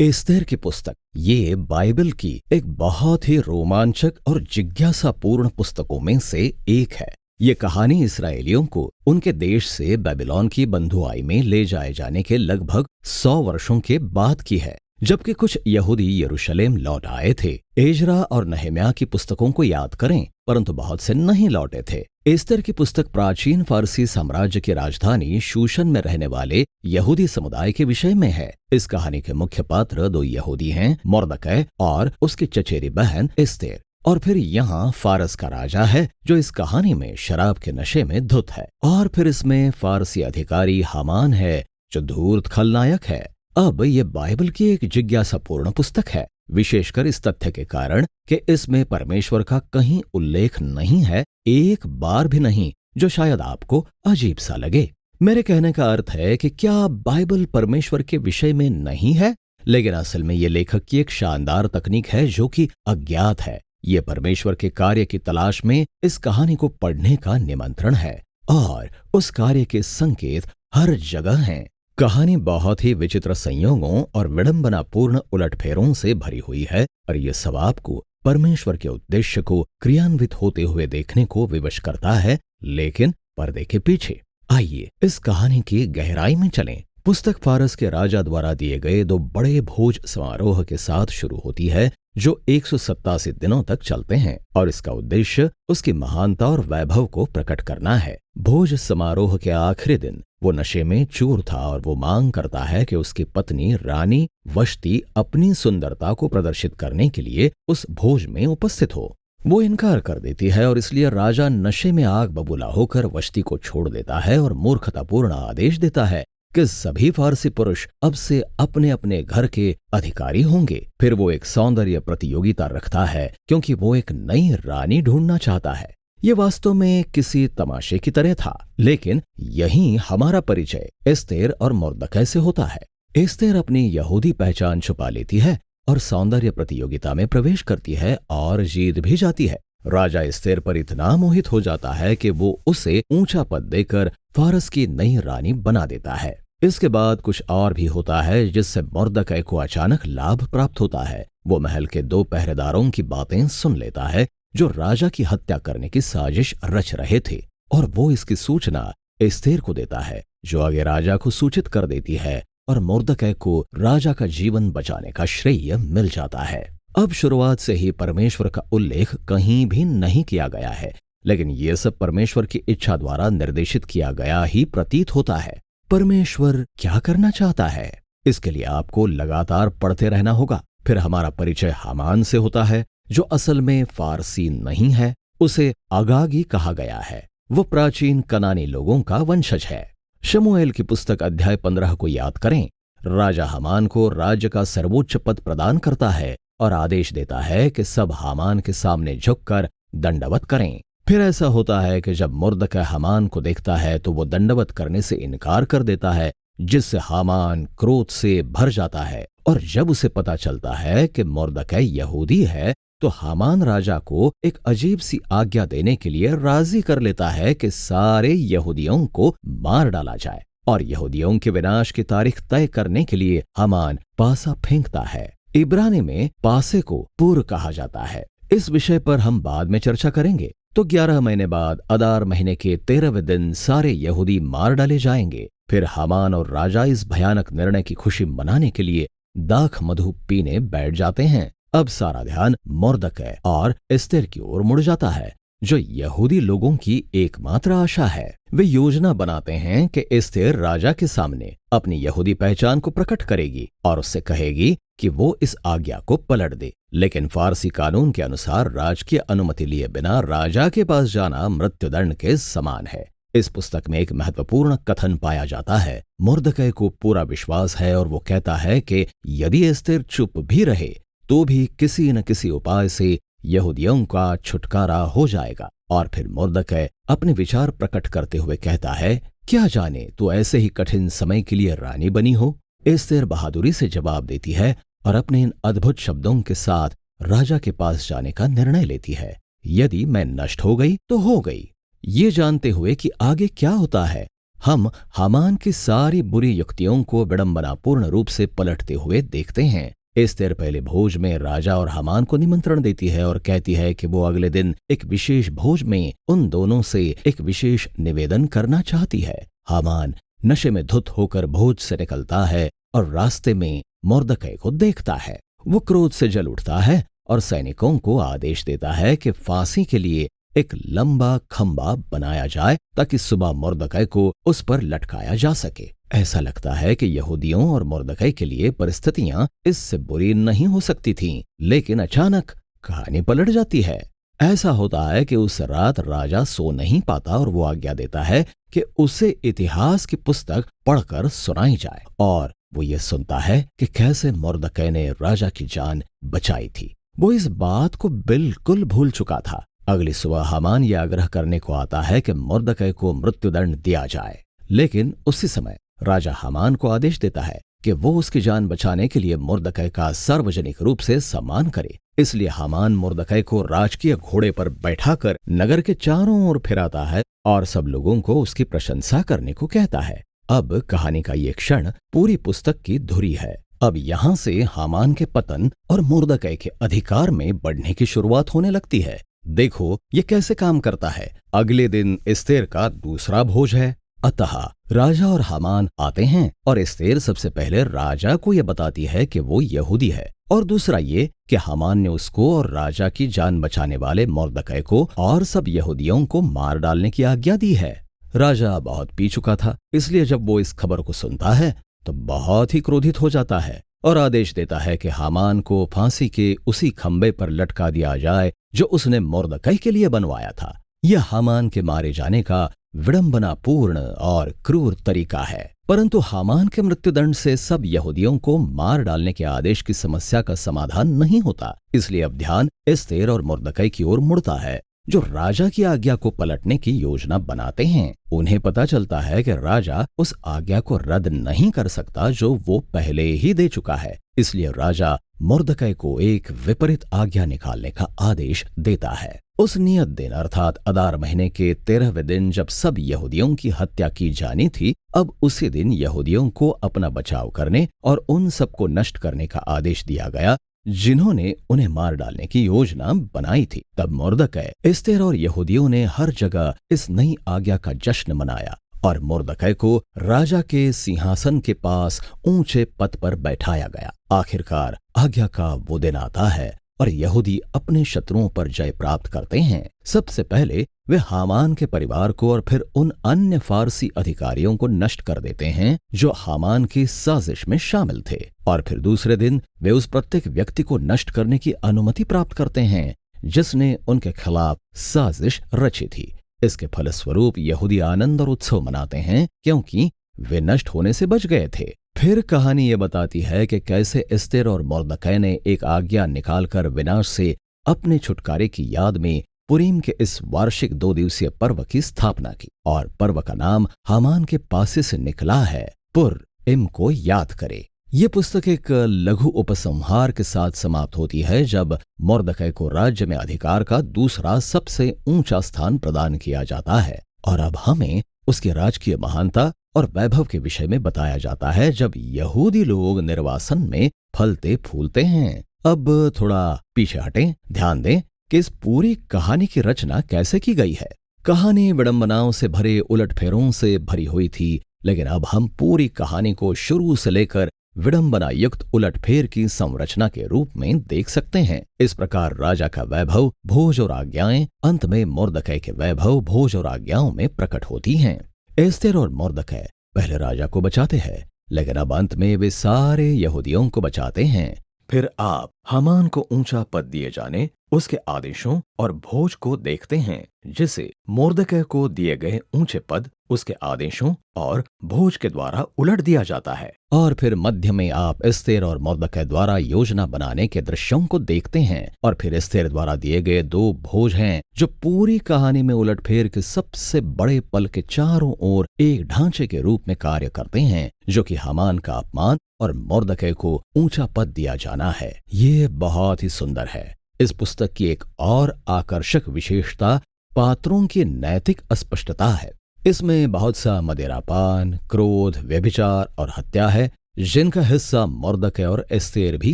Esther की पुस्तक ये बाइबल की एक बहुत ही रोमांचक और जिज्ञासापूर्ण पुस्तकों में से एक है। ये कहानी इसराइलियों को उनके देश से बेबीलोन की बंधुआई में ले जाए जाने के लगभग 100 वर्षों के बाद की है, जबकि कुछ यहूदी यरूशलेम लौट आए थे। एजरा और नहम्याह की पुस्तकों को याद करें, परंतु बहुत से नहीं लौटे थे। एस्तेर की पुस्तक प्राचीन फारसी साम्राज्य की राजधानी शूशन में रहने वाले यहूदी समुदाय के विषय में है। इस कहानी के मुख्य पात्र 2 यहूदी हैं, मोर्दकै और उसकी चचेरी बहन एस्तेर। और फिर यहाँ फारस का राजा है जो इस कहानी में शराब के नशे में धुत है। और फिर इसमें फारसी अधिकारी हामान है जो धूर्त खलनायक है। अब ये बाइबल की एक जिज्ञासापूर्ण पुस्तक है, विशेषकर इस तथ्य के कारण कि इसमें परमेश्वर का कहीं उल्लेख नहीं है, एक बार भी नहीं, जो शायद आपको अजीब सा लगे। मेरे कहने का अर्थ है कि क्या बाइबल परमेश्वर के विषय में नहीं है, लेकिन असल में ये लेखक की एक शानदार तकनीक है जो कि अज्ञात है। ये परमेश्वर के कार्य की तलाश में इस कहानी को पढ़ने का निमंत्रण है, और उस कार्य के संकेत हर जगह हैं। कहानी बहुत ही विचित्र संयोगों और विडंबनापूर्ण उलटफेरों से भरी हुई है, और ये सब आपको परमेश्वर के उद्देश्य को क्रियान्वित होते हुए देखने को विवश करता है, लेकिन पर्दे के पीछे। आइए इस कहानी की गहराई में चलें। पुस्तक फारस के राजा द्वारा दिए गए 2 बड़े भोज समारोह के साथ शुरू होती है, जो 187 दिनों तक चलते हैं, और इसका उद्देश्य उसकी महानता और वैभव को प्रकट करना है। भोज समारोह के आखिरी दिन वो नशे में चूर था, और वो मांग करता है कि उसकी पत्नी रानी वश्ती अपनी सुंदरता को प्रदर्शित करने के लिए उस भोज में उपस्थित हो। वो इनकार कर देती है, और इसलिए राजा नशे में आग बबूला होकर वश्ती को छोड़ देता है और मूर्खतापूर्ण आदेश देता है कि सभी फारसी पुरुष अब से अपने अपने घर के अधिकारी होंगे। फिर वो एक सौंदर्य प्रतियोगिता रखता है, क्योंकि वो एक नई रानी ढूंढना चाहता है। ये वास्तव में किसी तमाशे की तरह था, लेकिन यहीं हमारा परिचय एस्तेर और मोर्दकै से होता है। एस्तेर अपनी यहूदी पहचान छुपा लेती है और सौंदर्य प्रतियोगिता में प्रवेश करती है और जीत भी जाती है। राजा एस्तेर पर इतना मोहित हो जाता है कि वो उसे ऊंचा पद देकर फारस की नई रानी बना देता है। इसके बाद कुछ और भी होता है जिससे मोर्दकै को अचानक लाभ प्राप्त होता है। वो महल के 2 पहरेदारों की बातें सुन लेता है जो राजा की हत्या करने की साजिश रच रहे थे, और वो इसकी सूचना एस्तेर को देता है, जो आगे राजा को सूचित कर देती है, और मोर्दकै को राजा का जीवन बचाने का श्रेय मिल जाता है। अब शुरुआत से ही परमेश्वर का उल्लेख कहीं भी नहीं किया गया है, लेकिन ये सब परमेश्वर की इच्छा द्वारा निर्देशित किया गया ही प्रतीत होता है। परमेश्वर क्या करना चाहता है, इसके लिए आपको लगातार पढ़ते रहना होगा। फिर हमारा परिचय हामान से होता है, जो असल में फारसी नहीं है, उसे अगागी कहा गया है। वो प्राचीन कनानी लोगों का वंशज है। शमूएल की पुस्तक अध्याय 15 को याद करें। राजा हामान को राज्य का सर्वोच्च पद प्रदान करता है और आदेश देता है कि सब हामान के सामने झुककर दंडवत करें। फिर ऐसा होता है कि जब मोर्दकै हामान को देखता है तो वो दंडवत करने से इनकार कर देता है, जिससे हामान क्रोध से भर जाता है। और जब उसे पता चलता है कि मोर्दकै यहूदी है, तो हामान राजा को एक अजीब सी आज्ञा देने के लिए राजी कर लेता है कि सारे यहूदियों को मार डाला जाए, और यहूदियों के विनाश की तारीख तय करने के लिए हामान पासा फेंकता है। इब्रानी में पासे को पुर कहा जाता है। इस विषय पर हम बाद में चर्चा करेंगे। तो 11 महीने बाद अदार महीने के 13वें दिन सारे यहूदी मार डाले जाएंगे। फिर हामान और राजा इस भयानक निर्णय की खुशी मनाने के लिए दाख मधु पीने बैठ जाते हैं। अब सारा ध्यान मोर्दकै और एस्तेर की ओर मुड़ जाता है, जो यहूदी लोगों की एकमात्र आशा है। वे योजना बनाते हैं कि एस्तेर राजा के सामने अपनी यहूदी पहचान को प्रकट करेगी और उससे कहेगी कि वो इस आज्ञा को पलट दे। लेकिन फारसी कानून के अनुसार राजकीय अनुमति लिए बिना राजा के पास जाना मृत्युदंड के समान है। इस पुस्तक में एक महत्वपूर्ण कथन पाया जाता है। मोर्दकै को पूरा विश्वास है, और वो कहता है कि यदि एस्तेर चुप भी रहे तो भी किसी न किसी उपाय से यहूदियों का छुटकारा हो जाएगा। और फिर मोर्दकै अपने विचार प्रकट करते हुए कहता है, क्या जाने तू ऐसे ही कठिन समय के लिए रानी बनी हो। एस्तेर बहादुरी से जवाब देती है और अपने इन अद्भुत शब्दों के साथ राजा के पास जाने का निर्णय लेती है। यदि मैं नष्ट हो गई तो हो गई, ये जानते हुए कि आगे क्या होता है, हम हामान की सारी बुरी युक्तियों को विडंबनापूर्ण रूप से पलटते हुए देखते हैं। एस्तेर पहले भोज में राजा और हामान को निमंत्रण देती है और कहती है कि वो अगले दिन एक विशेष भोज में उन दोनों से एक विशेष निवेदन करना चाहती है। हामान नशे में धुत होकर भोज से निकलता है और रास्ते में मोर्दकै को देखता है। वो क्रोध से जल उठता है और सैनिकों को आदेश देता है कि फांसी के लिए एक लंबा खंबा बनाया जाए ताकि सुबह मोर्दकै को उस पर लटकाया जा सके। ऐसा लगता है कि यहूदियों और मोर्दकै के लिए परिस्थितियां इससे बुरी नहीं हो सकती थीं, लेकिन अचानक कहानी पलट जाती है। ऐसा होता है कि उस रात राजा सो नहीं पाता और वो आज्ञा देता है कि उसे इतिहास की पुस्तक पढ़कर सुनाई जाए, और वो ये सुनता है कि कैसे मोर्दकै ने राजा की जान बचाई थी। वो इस बात को बिल्कुल भूल चुका था। अगली सुबह हामान यह आग्रह करने को आता है कि मोर्दकै को मृत्युदंड दिया जाए, लेकिन उसी समय राजा हामान को आदेश देता है कि वो उसकी जान बचाने के लिए मोर्दकै का सार्वजनिक रूप से सम्मान करे। इसलिए हामान मोर्दकै को राजकीय घोड़े पर बैठाकर नगर के चारों ओर फिराता है और सब लोगों को उसकी प्रशंसा करने को कहता है। अब कहानी का ये क्षण पूरी पुस्तक की धुरी है। अब यहाँ से हामान के पतन और मोर्दकै के अधिकार में बढ़ने की शुरुआत होने लगती है। देखो ये कैसे काम करता है। अगले दिन एस्तेर का दूसरा भोज है, अतः राजा और हामान आते हैं और एस्तेर सबसे पहले राजा को यह बताती है कि वो यहूदी है, और दूसरा ये कि हामान ने उसको और राजा की जान बचाने वाले मोर्दकै को और सब यहूदियों को मार डालने की आज्ञा दी है। राजा बहुत पी चुका था, इसलिए जब वो इस खबर को सुनता है तो बहुत ही क्रोधित हो जाता है और आदेश देता है कि हामान को फांसी के उसी खंबे पर लटका दिया जाए जो उसने मोर्दकै के लिए बनवाया था। यह हामान के मारे जाने का विडंबनापूर्ण और क्रूर तरीका है। परंतु हामान के मृत्युदंड से सब यहूदियों को मार डालने के आदेश की समस्या का समाधान नहीं होता। इसलिए अब ध्यान एस्तेर और मोर्दकै की ओर मुड़ता है, जो राजा की आज्ञा को पलटने की योजना बनाते हैं। उन्हें पता चलता है कि राजा उस आज्ञा को रद्द नहीं कर सकता जो वो पहले ही दे चुका है। इसलिए राजा मोर्दकै को एक विपरीत आज्ञा निकालने का आदेश देता है। उस नियत दिन अर्थात अदार महीने के 13वें दिन जब सब यहूदियों की हत्या की जानी थी, अब उसी दिन यहूदियों को अपना बचाव करने और उन सबको नष्ट करने का आदेश दिया गया जिन्होंने उन्हें मार डालने की योजना बनाई थी। तब मोर्दकै, एस्तेर और यहूदियों ने हर जगह इस नई आज्ञा का जश्न मनाया और मोर्दकै को राजा के सिंहासन के पास ऊंचे पद पर बैठाया गया। आखिरकार आज्ञा का वो दिन आता है और यहूदी अपने शत्रुओं पर जय प्राप्त करते हैं। सबसे पहले वे हामान के परिवार को और फिर उन अन्य फारसी अधिकारियों को नष्ट कर देते हैं जो हामान की साजिश में शामिल थे, और फिर दूसरे दिन वे उस प्रत्येक व्यक्ति को नष्ट करने की अनुमति प्राप्त करते हैं जिसने उनके खिलाफ साजिश रची थी। इसके फलस्वरूप यहूदी आनंद और उत्सव मनाते हैं क्योंकि वे नष्ट होने से बच गए थे। फिर कहानी ये बताती है कि कैसे एस्तेर और मोर्दकै ने एक आज्ञा निकालकर विनाश से अपने छुटकारे की याद में पुरीम के इस वार्षिक 2 दिवसीय पर्व की स्थापना की, और पर्व का नाम हामान के पासे से निकला है, पुर-इम को याद करे। ये पुस्तक एक लघु उपसंहार के साथ समाप्त होती है जब मोर्दकै को राज्य में अधिकार का दूसरा सबसे ऊंचा स्थान प्रदान किया जाता है, और अब हमें उसकी राजकीय महानता और वैभव के विषय में बताया जाता है जब यहूदी लोग निर्वासन में फलते फूलते हैं। अब थोड़ा पीछे हटें, ध्यान दें कि इस पूरी कहानी की रचना कैसे की गई है। कहानी विडंबनाओं से भरे उलटफेरों से भरी हुई थी, लेकिन अब हम पूरी कहानी को शुरू से लेकर विडंबना युक्त उलटफेर की संरचना के रूप में देख सकते हैं। इस प्रकार राजा का वैभव, भोज और आज्ञाएं अंत में मोर्दकै के वैभव, भोज और आज्ञाओं में प्रकट होती हैं। एस्तेर और मोर्दकै पहले राजा को बचाते हैं, लेकिन अब अंत में वे सारे यहूदियों को बचाते हैं। फिर आप हामान को ऊंचा पद दिए जाने, उसके आदेशों और भोज को देखते हैं, जिसे मोर्दकै को दिए गए ऊंचे पद, उसके आदेशों और भोज के द्वारा उलट दिया जाता है। और फिर मध्य में आप एस्तेर और मोर्दकै द्वारा योजना बनाने के दृश्यों को देखते हैं, और फिर एस्तेर द्वारा दिए गए 2 भोज हैं जो पूरी कहानी में उलटफेर के सबसे बड़े पल के चारों ओर एक ढांचे के रूप में कार्य करते हैं, जो कि हामान का अपमान और मोर्दकै को ऊंचा पद दिया जाना है। ये बहुत ही सुंदर है। इस पुस्तक की एक और आकर्षक विशेषता पात्रों की नैतिक अस्पष्टता है। इसमें बहुत सा मदिरापान, क्रोध, व्यभिचार और हत्या है, जिनका हिस्सा मुर्दकै और एस्तेर भी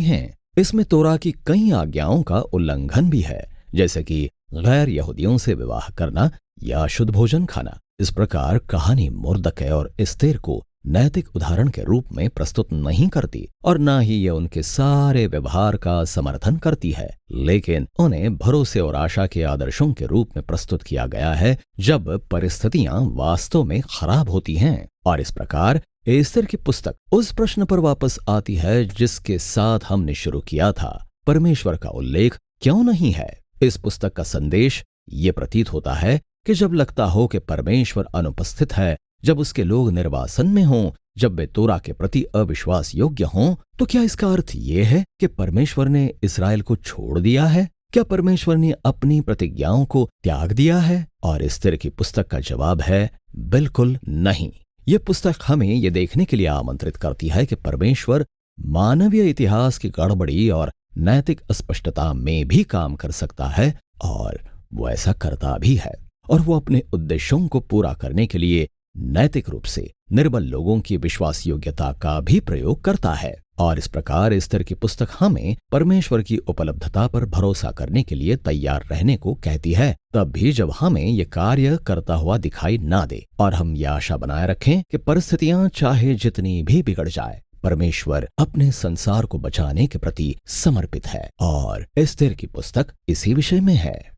हैं। इसमें तोरा की कई आज्ञाओं का उल्लंघन भी है, जैसे कि गैर यहूदियों से विवाह करना या शुद्ध भोजन खाना। इस प्रकार कहानी मुर्दकै और एस्तेर को नैतिक उदाहरण के रूप में प्रस्तुत नहीं करती और न ही ये उनके सारे व्यवहार का समर्थन करती है, लेकिन उन्हें भरोसे और आशा के आदर्शों के रूप में प्रस्तुत किया गया है जब परिस्थितियां वास्तव में खराब होती हैं। और इस प्रकार एस्तेर की पुस्तक उस प्रश्न पर वापस आती है जिसके साथ हमने शुरू किया था, परमेश्वर का उल्लेख क्यों नहीं है। इस पुस्तक का संदेश ये प्रतीत होता है कि जब लगता हो कि परमेश्वर अनुपस्थित है, जब उसके लोग निर्वासन में हों, जब वे तोरा के प्रति अविश्वास योग्य हों, तो क्या इसका अर्थ ये है कि परमेश्वर ने इस्राएल को छोड़ दिया है? क्या परमेश्वर ने अपनी प्रतिज्ञाओं को त्याग दिया है? और एस्तेर की पुस्तक का जवाब है बिल्कुल नहीं। ये पुस्तक हमें ये देखने के लिए आमंत्रित करती है कि परमेश्वर मानवीय इतिहास की गड़बड़ी और नैतिक अस्पष्टता में भी काम कर सकता है, और वो ऐसा करता भी है। और वो अपने उद्देश्यों को पूरा करने के लिए नैतिक रूप से निर्बल लोगों की विश्वास योग्यता का भी प्रयोग करता है। और इस प्रकार एस्तेर की पुस्तक हमें परमेश्वर की उपलब्धता पर भरोसा करने के लिए तैयार रहने को कहती है, तब भी जब हमें ये कार्य करता हुआ दिखाई ना दे। और हम ये आशा बनाए रखें कि परिस्थितियां चाहे जितनी भी बिगड़ जाए, परमेश्वर अपने संसार को बचाने के प्रति समर्पित है। और एस्तेर की पुस्तक इसी विषय में है।